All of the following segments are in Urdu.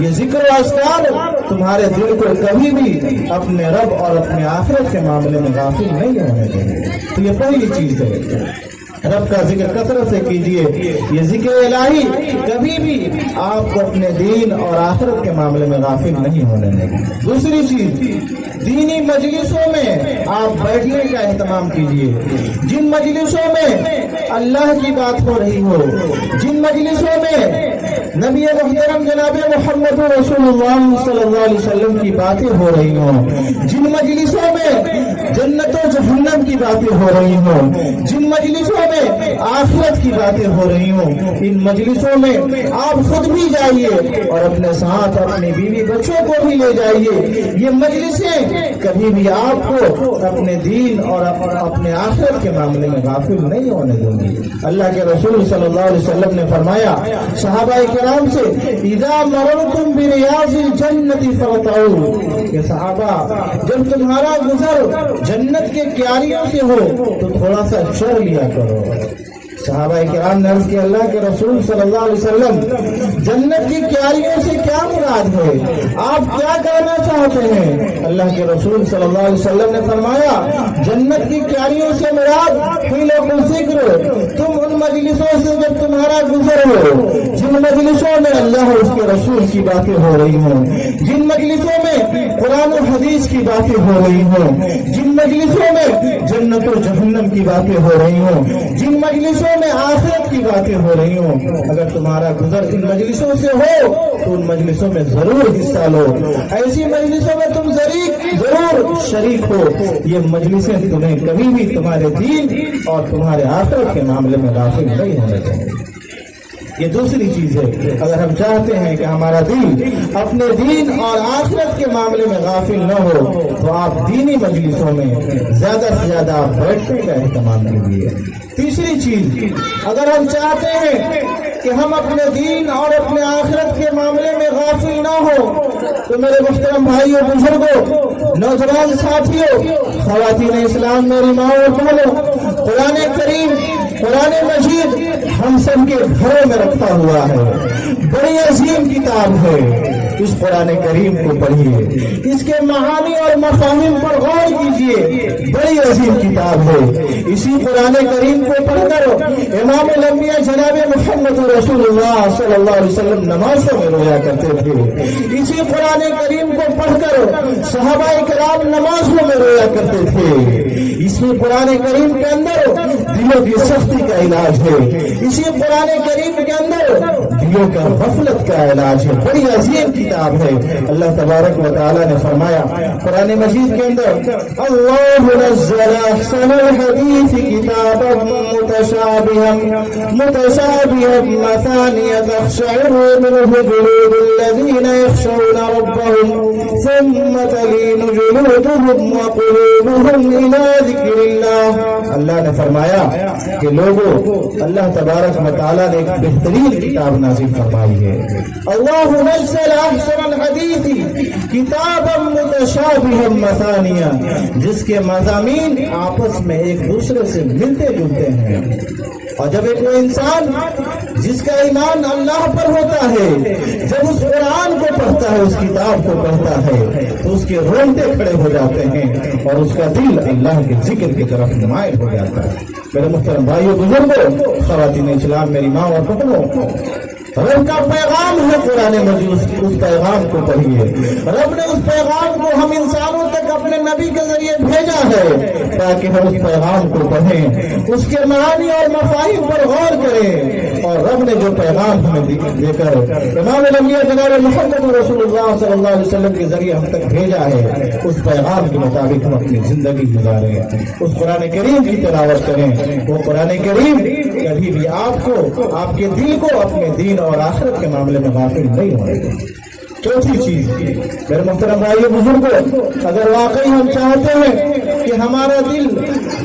یہ ذکر و اذکار تمہارے دل کو کبھی بھی اپنے رب اور اپنے آخرت کے معاملے میں غافل نہیں ہونے دیں گے۔ تو یہ پہلی چیز ہے، رب کا ذکر کثرت سے کیجئے۔ یہ ذکر الہی کبھی بھی آپ کو اپنے دین اور آخرت کے معاملے میں غافل نہیں ہونے دیں گے۔ دوسری چیز، دینی مجلسوں میں آپ بیٹھنے کا اہتمام کیجئے۔ جن مجلسوں میں اللہ کی بات ہو رہی ہو، جن مجلسوں میں نبی محترم جناب محمد رسول اللہ صلی اللہ علیہ وسلم کی باتیں ہو رہی ہوں، جن مجلسوں میں جنت و جہنم کی باتیں ہو رہی ہوں، جن مجلسوں میں آخرت کی باتیں ہو رہی ہوں، ان مجلسوں میں آپ خود بھی جائیے اور اپنے ساتھ اپنی بیوی بچوں کو بھی لے جائیے۔ یہ مجلسیں کبھی بھی آپ کو اپنے دین اور اپنے آخرت کے معاملے میں غافل نہیں ہونے دیں گی۔ اللہ کے رسول صلی اللہ علیہ وسلم نے فرمایا صحابہ کرام سے، اذا مررتم بریاض الجنت فارتعوا، کہ صحابہ جب تمہارا گزر جنت کے کیاریوں سے ہو تو تھوڑا سا چر لیا کرو۔ صحابہ کرام نے عرض کیا اللہ کے رسول صلی اللہ علیہ وسلم جنت کی کیاریوں سے کیا مراد ہے؟ آپ کیا کہنا چاہتے ہیں؟ اللہ کے رسول صلی اللہ علیہ وسلم نے فرمایا جنت کی کیاریوں سے مراد حیل و ذکر، تم ان مجلسوں سے جب تمہارا گزر ہو جن مجلسوں میں اللہ اور اس کے رسول کی باتیں ہو رہی ہوں، جن مجلسوں میں قرآن و حدیث کی باتیں ہو رہی ہوں، جن مجلسوں میں جنت و جہنم کی باتیں ہو رہی ہوں، جن مجلسوں میں آخرت کی باتیں ہو رہی ہوں، اگر تمہارا گزر ان مجلسوں سے ہو تو ان مجلسوں میں ضرور حصہ لو۔ ایسی مجلسوں میں تم ضرور شریک ہو۔ یہ مجلسیں تمہیں کبھی بھی تمہارے دین اور تمہارے آخرت کے معاملے میں غافل نہیں ہونے دیں گے۔ یہ دوسری چیز ہے، اگر ہم چاہتے ہیں کہ ہمارا دین اپنے دین اور آخرت کے معاملے میں غافل نہ ہو تو آپ دینی مجلسوں میں زیادہ سے زیادہ آپ بیٹھنے کا اہتمام کیجیے۔ تیسری چیز، اگر ہم چاہتے ہیں کہ ہم اپنے دین اور اپنے آخرت کے معاملے میں غافل نہ ہو تو میرے محترم بھائیوں، بزرگوں، نوجوان ساتھیوں، خواتین اسلام، میری ماں اور بہنوں، قرآن کریم، قرآن مجید ہم سب کے گھروں میں رکھا ہوا ہے، بڑی عظیم کتاب ہے۔ اس قرآن کریم کو پڑھیے، اس کے معانی اور مفاہیم پر غور کیجیے، بڑی عظیم کتاب ہے۔ اسی قرآن کریم کو پڑھ کر امام الانبیاء جناب محمد رسول اللہ صلی اللہ علیہ وسلم نمازوں میں رویا کرتے تھے۔ اسی قرآن کریم کو پڑھ کر صحابہ کرام نمازوں میں رویا کرتے تھے۔ اسی قرآن کریم کے اندر دلوں کی سختی کا علاج ہے، اسی قرآن کریم کے اندر دلوں کا غفلت کا علاج ہے، بڑی عظیم کتاب ہے۔ اللہ تبارک و تعالی نے فرمایا قرآن مجید کے اندر، اللہ نزل احسن الحدیث کتابا متشابہا مثانیہ تقشعر منہ جلود الذین یخشون ربهم ثم تلین جلودهم وقلوبهم الى ذکر اللہ۔ اللہ نے فرمایا کہ لوگوں، اللہ تبارک و تعالی نے ایک بہترین کتاب نازل فرمائی ہے۔ اللہ نزل احسن الحدیث کتابا متشابہا مثانیہ، جس کے مضامین آپس میں ایک دوسرے سے ملتے جلتے ہیں۔ اور جب ایک وہ انسان جس کا ایمان اللہ پر ہوتا ہے جب اس قرآن کو پڑھتا ہے، اس کتاب کو پڑھتا ہے، تو اس کے رونگٹے کھڑے ہو جاتے ہیں اور اس کا دل اللہ کے ذکر کی طرف نمائل ہو جاتا ہے۔ میرے محترم بھائیوں، بزرگوں، خواتین اسلام، میری ماں اور بہنوں، رب کا پیغام ہے قرآن مجید، اس پیغام کو پڑھیے۔ رب نے اس پیغام کو ہم انسانوں تک اپنے نبی کے ذریعے بھیجا ہے تاکہ ہم اس پیغام کو پڑھیں، اس کے معانی اور مفاہیم پر غور کریں، اور رب نے جو پیغام ہمیں دے کر امام الانبیاء جناب محمد رسول اللہ صلی اللہ علیہ وسلم کے ذریعے ہم تک بھیجا ہے، اس پیغام کے مطابق ہم اپنی زندگی گزاریں، اس قرآن کریم کی تلاوت کریں۔ وہ قرآن کریم کبھی بھی آپ کو، آپ کے دل کو اپنے دین اور آخرت کے معاملے میں غافل نہیں ہونے دیں۔ چوتھی چیز، میرے محترم بھائیوں، بزرگوں، اگر واقعی ہم چاہتے ہیں کہ ہمارا دل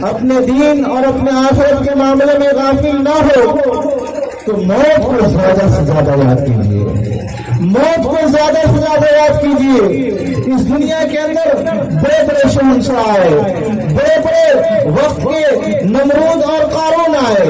اپنے دین اور اپنے آخرت کے معاملے میں غافل نہ ہو تو موت کو زیادہ سے زیادہ یاد کیجیے، موت کو زیادہ سے زیادہ یاد کیجیے۔ اس دنیا کے اندر بڑے بڑے شہنشاہ آئے، بڑے بڑے وقت کے نمرود اور قارون آئے،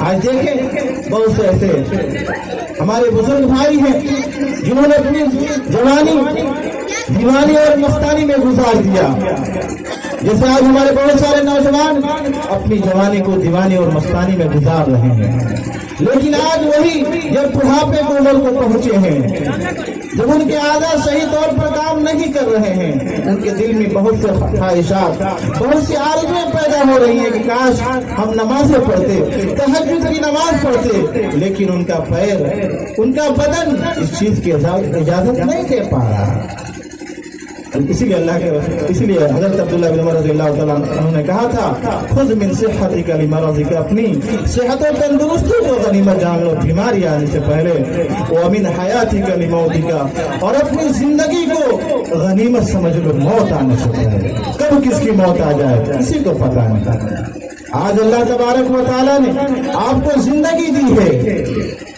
آج دیکھیں بہت سے ایسے ہمارے بزرگ بھائی ہیں جنہوں نے اپنی جوانی دیوانی اور مستانی میں گزار دیا، جیسے آج ہمارے بہت سارے نوجوان اپنی جوانی کو دیوانی اور مستانی میں گزار رہے ہیں، لیکن آج وہی جب بڑھاپے کو عمر کو پہنچے ہیں، جب ان کے عادات صحیح طور پر کام نہیں کر رہے ہیں، ان کے دل میں بہت سے خواہشات، بہت سی آرزویں پیدا ہو رہی ہیں کہ کاش ہم نمازیں پڑھتے، تہجد کی نماز پڑھتے، لیکن ان کا پیر، ان کا بدن اس چیز کی اجازت نہیں دے پا رہا۔ اسی لیے حضرت عبداللہ بن عمر رضی اللہ تعالیٰ عنہ نے کہا تھا خذ من صحتک لمرضک، اپنی صحت و تندرستی کو غنیمت جان لو بیماری آنے سے پہلے، ومن حیاتک لموتک، اور اپنی زندگی کو غنیمت سمجھ لو موت آنے سے پہلے۔ کب کس کی موت آ جائے کسی کو پتہ نہیں۔ آج اللہ تبارک و تعالیٰ نے آپ کو زندگی دی ہے،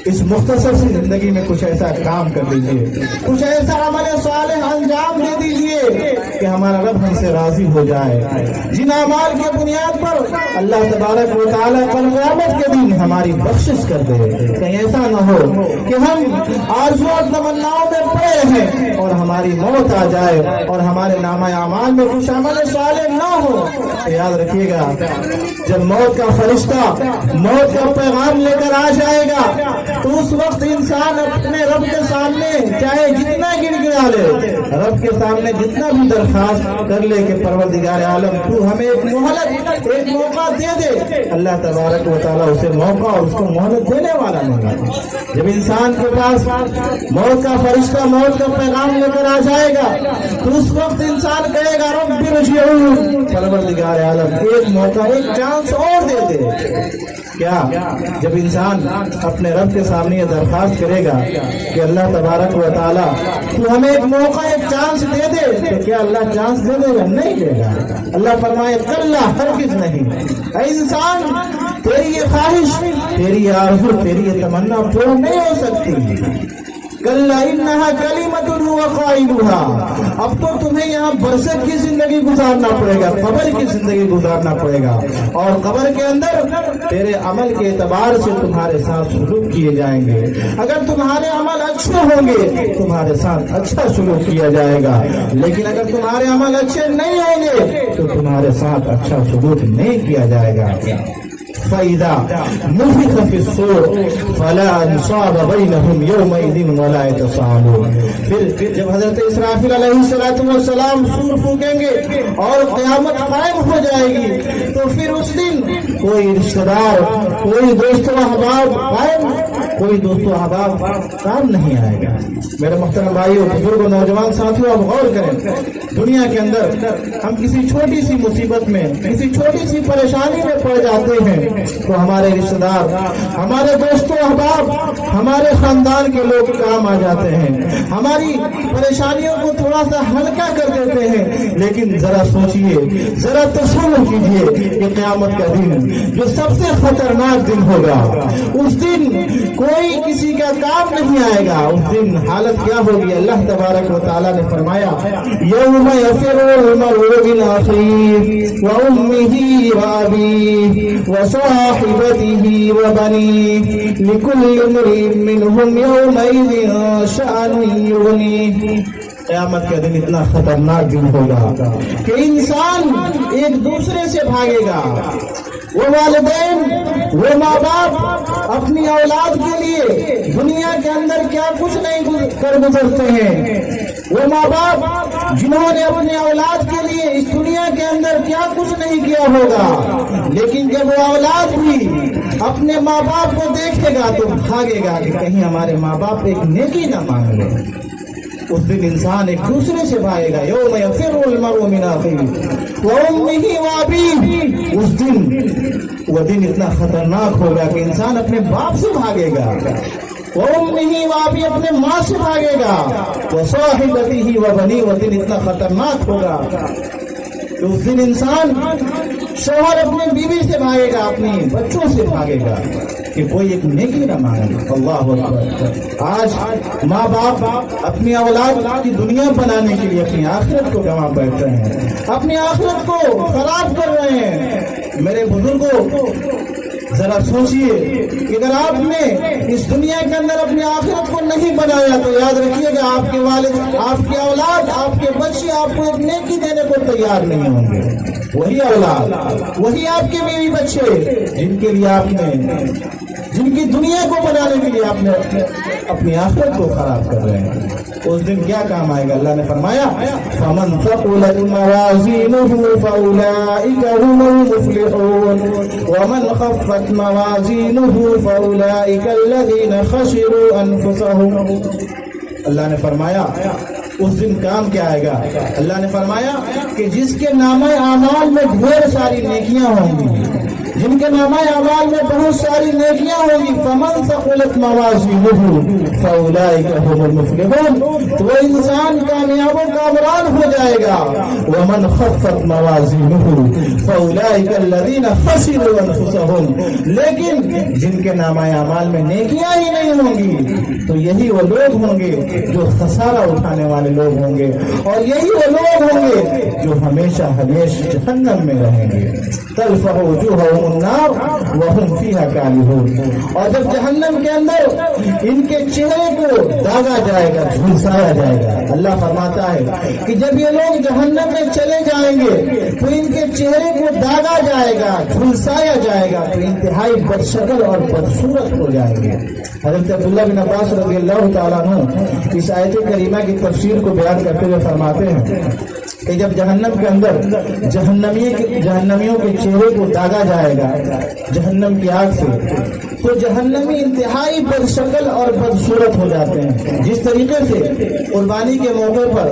اس مختصر سی زندگی میں کچھ ایسا کام کر دیجئے، کچھ ایسا عمل صالح انجام دے دیجئے کہ ہمارا رب ہم سے راضی ہو جائے، جن اعمال کے بنیاد پر اللہ تبارک و تعالیٰ کل قیامت کے دن ہماری بخشش کر دے۔ کہیں ایسا نہ ہو کہ ہم آرزو اور تمناؤں میں پڑے رہیں اور ہماری موت آ جائے اور ہمارے نامہ اعمال میں کچھ عمل صالح نہ ہو۔ تو یاد رکھیے گا، جب موت کا فرشتہ موت کا پیغام لے کر آ جائے گا تو اس وقت انسان اپنے رب کے سامنے چاہے جتنا گڑ گڑا لے، رب کے سامنے جتنا بھی درخواست کر لے کہ پروردگار عالم تو ہمیں ایک مہلت، ایک موقع دے دے، اللہ تبارک و تعالیٰ اسے موقع اور اس کو مہلت دینے والا نہیں۔ جب انسان کے پاس موت کا فرشتہ موت کا پیغام لے کر آ جائے گا تو اس وقت انسان کہے گا رب ارجعون، پروردگار عالم ایک موقع، ایک چانس اور دے دے۔ کیا جب انسان اپنے رب کے سامنے یہ درخواست کرے گا کہ اللہ تبارک و تعالیٰ تو ہمیں ایک موقع، ایک چانس دے دے، تو کیا اللہ چانس دے دے گا؟ نہیں دے گا۔ اللہ فرمائے کلا، ہرگز نہیں۔ اے انسان، تیری یہ خواہش، تیری یہ آرزو، تیری یہ تمنا پورا نہیں ہو سکتی۔ کلا انہا کلمۃ هو قائلها، اب تو تمہیں یہاں برزخ کی زندگی گزارنا پڑے گا، قبر کی زندگی گزارنا پڑے گا، اور قبر کے اندر تیرے عمل کے اعتبار سے تمہارے ساتھ سلوک کیے جائیں گے۔ اگر تمہارے عمل اچھے ہوں گے تمہارے ساتھ اچھا سلوک کیا جائے گا، لیکن اگر تمہارے عمل اچھے نہیں ہوں گے تو تمہارے ساتھ اچھا سلوک نہیں کیا جائے گا۔ فَإِذَا نُفِخَ فِي الصُّورِ فَلَا أَنْصَابَ بَيْنَهُمْ يَوْمَئِذٍ وَلَا يَتَسَاءَلُونَ، پھر جب حضرت اسرافیل علیہ السلام سور پھونکیں گے اور قیامت قائم ہو جائے گی تو پھر اس دن کوئی رشتہ دار، کوئی دوست و احباب قائم، کوئی دوست و احباب کام نہیں آئے گا۔ میرے محترم بھائیو، بزرگ و نوجوان ساتھیوں، آپ غور کریں، دنیا کے اندر ہم کسی چھوٹی سی مصیبت میں، کسی چھوٹی سی پریشانی میں پڑ جاتے ہیں تو ہمارے رشتہ دار، ہمارے دوست و احباب، ہمارے خاندان کے لوگ کام آ جاتے ہیں، ہماری پریشانیوں کو تھوڑا سا ہلکا کر دیتے ہیں۔ لیکن ذرا سوچئے، ذرا تصور کیجئے کہ قیامت کا دن جو سب سے خطرناک دن ہوگا، اس دن کوئی کسی کا کام نہیں آئے گا۔ اس دن حالت کیا ہوگی؟ اللہ تبارک و تعالیٰ نے فرمایا یوم یفر المرء من اخیہ وامہ وابیہ وصاحبته وبنيه لكل امرئ منهم يومئذ شأن يغنيه۔ قیامت کا دن اتنا خطرناک دن ہوگا کہ انسان ایک دوسرے سے بھاگے گا۔ وہ والدین، وہ ماں باپ اپنی اولاد کے لیے دنیا کے اندر کیا کچھ نہیں کر گزرتے ہیں، وہ ماں باپ جنہوں نے اپنے اولاد کے لیے اس دنیا کے اندر کیا کچھ نہیں کیا ہوگا، لیکن جب وہ اولاد بھی اپنے ماں باپ کو دیکھے گا تو بھاگے گا کہ کہیں ہمارے ماں باپ ایک نیکی نہ مانگ لے۔ اس دن انسان ایک دوسرے سے بھاگے گا۔ یوم یفر المرء من اخیہ وامہ وابیہ، اس دن، وہ دن اتنا خطرناک ہوگا کہ انسان اپنے باپ سے بھاگے گا، وامہ وابیہ، اپنے ماں سے بھاگے گا، وصاحبتہ وبنیہ، وہ دن اتنا خطرناک ہوگا کہ اس دن انسان، شوہر اپنے بیوی سے بھاگے گا، اپنی بچوں سے بھاگے گا کہ کوئی ایک نیکی نہ مانگے۔ اللہ اکبر۔ آج ماں باپ اپنی اولاد کی دنیا بنانے کے لیے اپنی آخرت کو گنوا بیٹھ رہے ہیں، اپنی آخرت کو خراب کر رہے ہیں۔ میرے بزرگوں، ذرا سوچئے کہ اگر آپ نے اس دنیا کے اندر اپنی آخرت کو نہیں بنایا تو یاد رکھیے کہ آپ کے والد، آپ کی اولاد، آپ کے بچے آپ کو ایک نیکی دینے کو تیار نہیں ہوں گے۔ وہی اولاد، وہی آپ کے بیوی بچے جن کے لیے آپ نے، جن کی دنیا کو بنانے کے لیے آپ نے اپنی آخرت کو خراب کر رہے ہیں، اس دن کیا کام آئے گا؟ اللہ نے فرمایا فَمَنْ ثَقُلَتْ مَوَازِينُهُ فَأُولَئِكَ هُمُ الْمُفْلِحُونَ وَمَنْ خَفَّتْ مَوَازِينُهُ فَأُولَئِكَ الَّذِينَ خَسِرُوا أَنفُسَهُمْ۔ اللہ نے فرمایا اس دن کام کیا آئے گا؟ اللہ نے فرمایا کہ جس کے نامہ اعمال میں ڈھیر ساری نیکیاں ہوں گی، جن کے نامہ اعمال میں بہت ساری نیکیاں ہوں گی، فَمَنْ ثَقُلَتْ مَوَازِينُهُ فَأُولَئِكَ هُمُ الْمُفْلِحُونَ، تو وہ انسان کامیاب و کامران ہو جائے گا۔ وَمَنْ خَفَّتْ مَوَازِينُهُ فَأُولَئِكَ الَّذِينَ خَسِرُوا أَنفُسَهُمْ، لیکن جن کے نامہ اعمال میں نیکیاں ہی نہیں ہوں گی تو یہی وہ لوگ ہوں گے جو خسارہ اٹھانے والے لوگ ہوں گے، اور یہی وہ لوگ ہوں گے جو ہمیشہ ہمیشہ جہنم میں رہیں گے۔ تلفح وجوہہم النار وہم فیہا کالحون، اور جب جہنم کے اندر ان کے چہرے کو داغا جائے گا، جھلسایا جائے گا، اللہ فرماتا ہے کہ جب یہ لوگ جہنم میں چلے جائیں گے تو ان کے چہرے کو داغا جائے گا، جھلسایا جائے گا، تو انتہائی بدشکل اور بدصورت ہو جائیں گے۔ حضرت عبداللہ بن عباس رضی اللہ تعالیٰ عنہ اس آیت کریمہ کی تفسیر کو بیان کرتے ہوئے فرماتے ہیں کہ جب جہنم کے اندر جہنمیوں کے چہرے کو داغا جائے گا جہنم کی آگ سے، تو جہنمی انتہائی بدشکل اور بدصورت ہو جاتے ہیں۔ جس طریقے سے قربانی کے موقع پر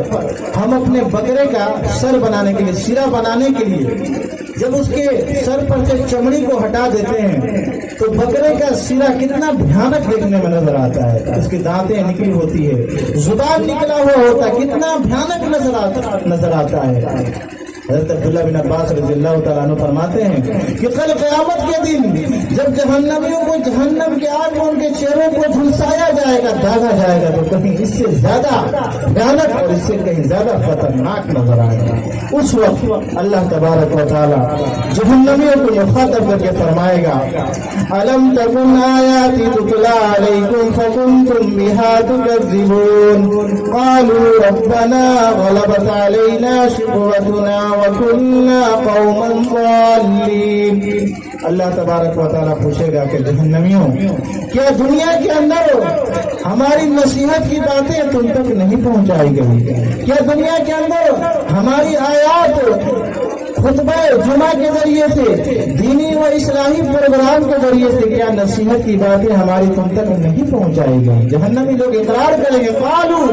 ہم اپنے بکرے کا سر بنانے کے لیے، سرا بنانے کے لیے جب اس کے سر پر سے چمڑی کو ہٹا دیتے ہیں تو بکرے کا سرا کتنا بھیانک دیکھنے میں نظر آتا ہے، اس کی دانتیں نکلی ہوتی ہے، زبان نکلا ہوا ہوتا ہے، کتنا بھیانک نظر آتا ہے۔ حضرت عبداللہ بن عباس رضی اللہ تعالیٰ عنہ فرماتے ہیں کہ کل قیامت کے دن جب جہنمیوں کو جہنم کے آگ میں ان کے چہروں کو جھلسایا جائے گا، داغا جائے گا، تو کہیں اس سے زیادہ بھیانک اور اس سے کہیں زیادہ خطرناک نظر آئے گا۔ اس وقت اللہ تبارک و تعالیٰ جہنمیوں کو مخاطب کر کے فرمائے گا أَلَمْ تَكُنْ آيَاتِي تُتْلَى عَلَيْكُمْ فَكُنْتُمْ بِهَا تُكَذِّبُونَ قَالُوا رَبَّنَا غَلَبَتْ عَلَيْنَا شِقْوَتُنَا وَكُنَّا قَوْمًا ضَالِّينَ۔ اللہ تبارک و تعالیٰ پوچھے گا کہ جہنمیوں، کیا دنیا کے اندر ہماری نصیحت کی باتیں تم تک نہیں پہنچائی گئی؟ کیا دنیا کے اندر ہماری آیات، خطبہ جمعہ کے ذریعے سے، دینی و اصلاحی پروگرام کے ذریعے سے کیا نصیحت کی باتیں ہماری تم تک نہیں پہنچائی گئی؟ جہنمی لوگ اقرار کریں گے، قالوا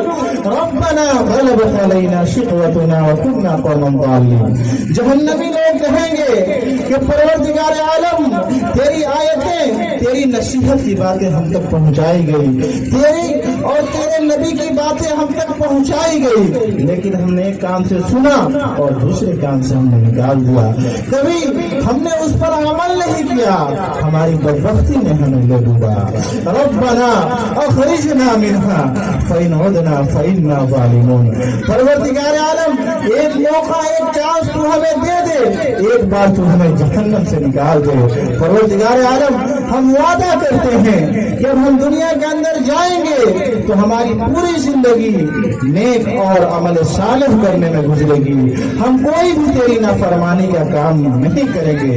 ربنا غلبت علینا شقوتنا وكنا قوما ضالین۔ جہنمی لوگ کہیں گے کہ پروردگار عالم، تیری آیتیں، تیری نصیحت کی باتیں ہم تک پہنچائی گئی، تیری اور تیرے نبی کی باتیں ہم تک پہنچائی گئی، لیکن ہم نے ایک کان سے سنا اور دوسرے کان سے ہم نے نکال دیا، کبھی ہم نے اس پر عمل نہیں کیا، ہماری بدبختی نے ہمیں لے ڈوبا۔ ربنا اخرجنا منها فإن عدنا فإنا ظالمون۔ پروردگار عالم، ایک موقع، ایک چانس تو ہمیں دے دے، ایک بار تو ہمیں جہنم سے نکال دے۔ پروردگار عالم، ہم وعدہ کرتے ہیں کہ اب ہم دنیا کے اندر جائیں گے تو ہماری پوری زندگی نیک اور عمل صالح کرنے میں گزرے گی، ہم کوئی بھی تیری نافرمانی کا کام نہیں کریں گے۔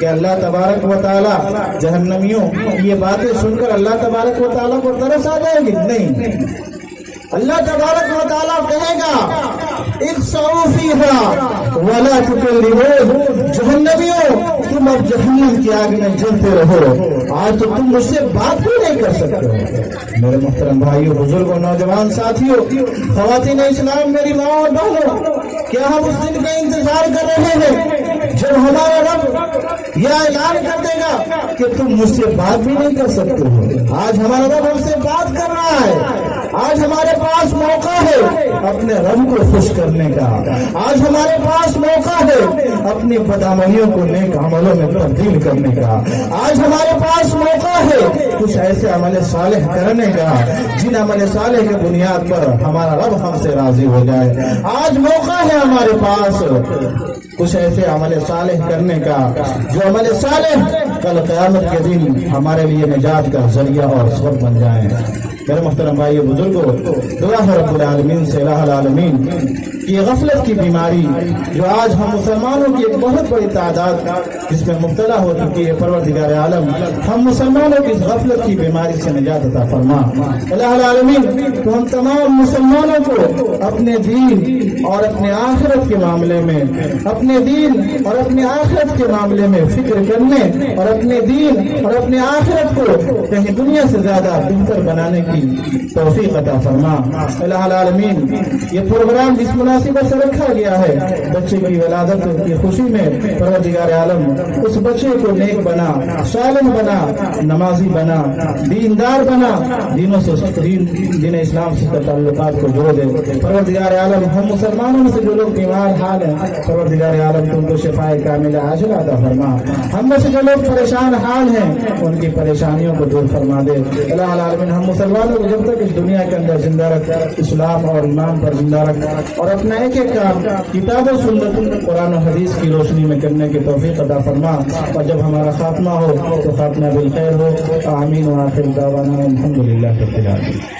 کہ اللہ تبارک و تعالیٰ جہنمیوں یہ باتیں سن کر اللہ تبارک و تعالیٰ کو ترس آ جائے گی؟ نہیں، اللہ تبارک و تعالیٰ کہے گا اخسؤوا فیہا ولا تکلمون، جہنمیوں تم اب جہنم کی آگ میں جلتے رہو، آج تو تم مجھ سے بات بھی نہیں کر سکتے ہو۔ میرے محترم بھائیوں، بزرگوں، نوجوان ساتھیوں، خواتین اسلام، میری ماں اور بہنوں، کیا ہم اس دن کا انتظار کر رہے ہیں جب ہمارا رب یہ اعلان کر دے گا کہ تم مجھ سے بات بھی نہیں کر سکتے ہو؟ آج ہمارا رب ہم سے بات کر رہا ہے، آج ہمارے پاس موقع ہے اپنے رب کو خوش کرنے کا، آج ہمارے پاس موقع ہے اپنی بدعملیوں کو نیک عملوں میں تبدیل کرنے کا، آج ہمارے پاس موقع ہے کچھ ایسے عمل صالح کرنے کا جن عمل صالح کے بنیاد پر ہمارا رب ہم سے راضی ہو جائے، آج موقع ہے ہمارے پاس کچھ ایسے عمل صالح کرنے کا جو عمل صالح کل قیامت کے دن ہمارے لیے نجات کا ذریعہ اور سبب بن جائیں۔ میرے محترم بھائی بزرگوں، دعا ہے رب العالمین سے الہ العالمین کہ غفلت کی بیماری جو آج ہم مسلمانوں کی ایک بہت بڑی تعداد جس میں مبتلا ہو چکی ہے، پروردگار عالم ہم مسلمانوں کی اس غفلت کی بیماری سے نجات عطا فرما۔ الہ العالمین تو ہم تمام مسلمانوں کو اپنے دین اور اپنے آخرت کے معاملے میں اپنے دین اور اپنے آخرت کے معاملے میں فکر کرنے اور اپنے دین اور اپنے آخرت کو کہیں دنیا سے زیادہ بہتر بنانے کی توفیق عطا فرما۔ الہ العالمین یہ پروگرام جس مناسبت سے رکھا گیا ہے بچے کی ولادت کی خوشی میں، پروردگار عالم اس بچے کو نیک بنا، صالح بنا، نمازی بنا، دیندار بنا، دینوں سے دین اسلام سے تعلقات کو جوڑ دے۔ پروردگار عالم ہم مسلمانوں میں سے جو لوگ بیمار حال ہیں، پروردگار عالم تم کو شفائے کاملہ عاجلہ عطا فرما۔ ہم میں سے جو لوگ پریشان حال ہیں ان کی پریشانیوں کو دور فرما دے۔ الہ العالمین ہم مسلمانوں کو جب تک اس دنیا کے اندر زندہ رکھ، اسلام اور ایمان پر زندہ رکھ اور اپنا ایک ایک کام کتاب و سنت قرآن و حدیث کی روشنی میں کرنے کی توفیق عطا فرما، اور جب ہمارا خاتمہ ہو تو خاتمہ بالخیر ہو۔ آمین و آخر دعوانا الحمدللہ رب العالمین۔